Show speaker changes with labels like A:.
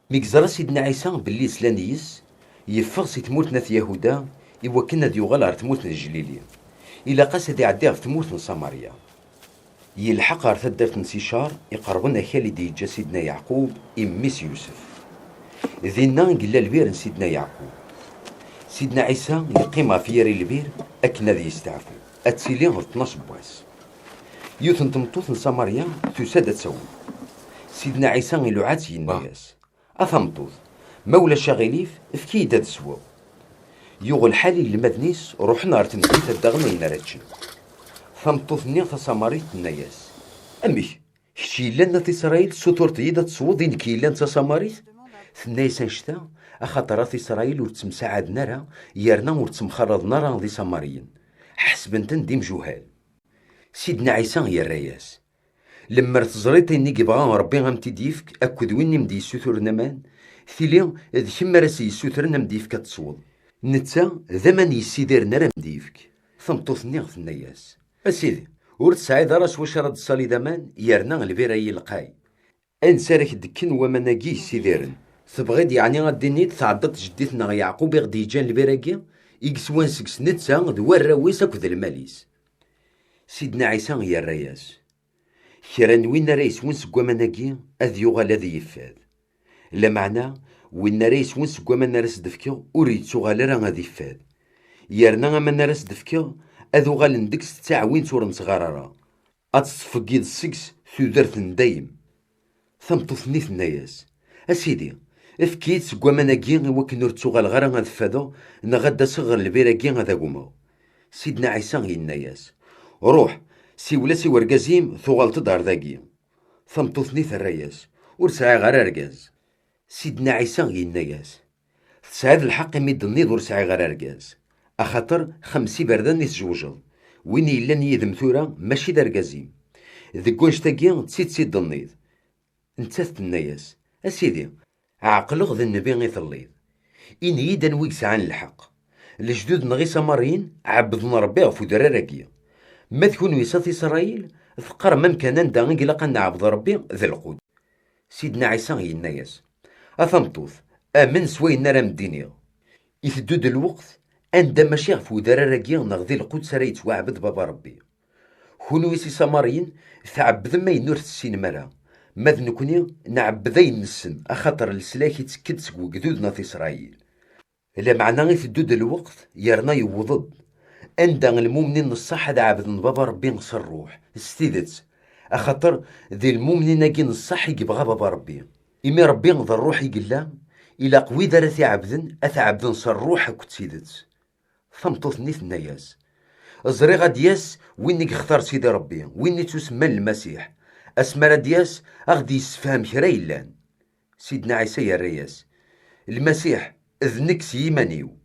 A: ميكزرا سيدنا عيسى باللي سلانيس يفغ سي تموتنا في يهودا إوكن ذي يغال غير تموتنا الجليلية إلا قاس هادي عدي في تموت ساماريا يلحق غير تدارت نسيشار يقربنا خالد يجا سيدنا يعقوب إميس يوسف ذينا قلا البير سيدنا يعقوب سيدنا عيسى يقيم في ياري البير أكنا ذي يستعفو أتسيلي غير 12 بواس يوثن تمطوث ساماريا تساد تسوي سيدنا عيسى يلوعات يناياس أثمطوث مولا شاغليف فكي داد سوا يوغ الحالي المدنيس روحنا رتنسيت الدغنا ينارتشن ثمطوث نيغ ساماريت الناياس أمي كشي لنا في إسرائيل سطورت يدا تصوض إنك لان ساماريت ثنايس نشتا أخاطر إسرائيل ورتمساعد نارا يارنا ورتمخرض نارا ذي ساماريين حسبنتن ديم جوهال سيدنا عيسى يا الرياس لما تزريت اني كيبغا ربي غامتي ديفك اكد وين مدي يسوثر نمان ثيلي ذ كيما راسي يسوثرنا مديفك تصوض نتا ذمن يسيديرنا راه مديفك ثمطوثني غف النياس اسيدي ور تسعيد راس واش راد الصالي دمان يرنا البيرا يلقاي انسارك دكن ومناكي سيديرن تبغيد يعني غادي تعضت جديتنا يعقوب غدي جان البيراكي يكسوان سكس نتا دوار راويس اكد الماليس سيدنا عيسى يا الرياس كرا وين رايس ونس كواماناكي اذ يغال هذي يفاد لا معنى وين رايس ونس كوامان راس دفكيو وريد سوغال راه غادي يفاد يرنا من راس دفكيو اذو غال ندكس تاع وين تور صغارا اتصفقيد السكس ثودرت دايم ثمطوثني ثناياس اسيدي افكيت كواماناكي وكن رتسوغال غارا غاد فادو نغدا صغر البيراكي غادا قومو سيدنا عيسى يناياس روح سي ولا سي ورقازيم ثوغال تدار ذاكي ثمطوثني الرياس ورسعي غير رقاز سيدنا عيسى يناياس تسعد الحق ميدني ور سعي غير رقاز اخاطر خمسي بردان يتزوجل وين الا نيدم ثورا ماشي دا رقازيم ذكونش تاكي تسيد سيد النيض انت الناياس اسيدي عقلغ ذا النبي غيثليض إن يدا نويكس عن الحق الجدود نغي سمارين عبدنا ربي في دراراكيا ما تكون ويسات إسرائيل ثقر ممكن أن داغي لقا نعبد ربي ذا القود سيدنا عيسى يناياس أثمطوث أمن سوينا راه مدينيا يثدود الوقت أندا ماشي في دراراكيا نغذي القود سرايت وعبد بابا ربي كونو يسي سمارين ثعبد ما ينور السين مرا ماذ نكوني نعبذي النسن أخاطر السلاك يتكد سكو قدودنا في إسرائيل لا معنى غي تدود الوقت يرنا يوضد أندا المؤمنين الصح دا عبد بابا ربي نص الروح استيدت أخاطر ذي المؤمنين كين الصح يبغى بابا ربي إمي ربي نض الروح يقلا إلا قوي دارتي عبدن أثا عبدن صر روح كتسيدت ثمطوثني ثناياس الزريغة دياس وينك اختار سيدي ربي ويني تسمى المسيح اسمرا دياس اغدي يسفهم كرا يلان سيدنا عيسى يا الرياس المسيح اذنك سيمانيو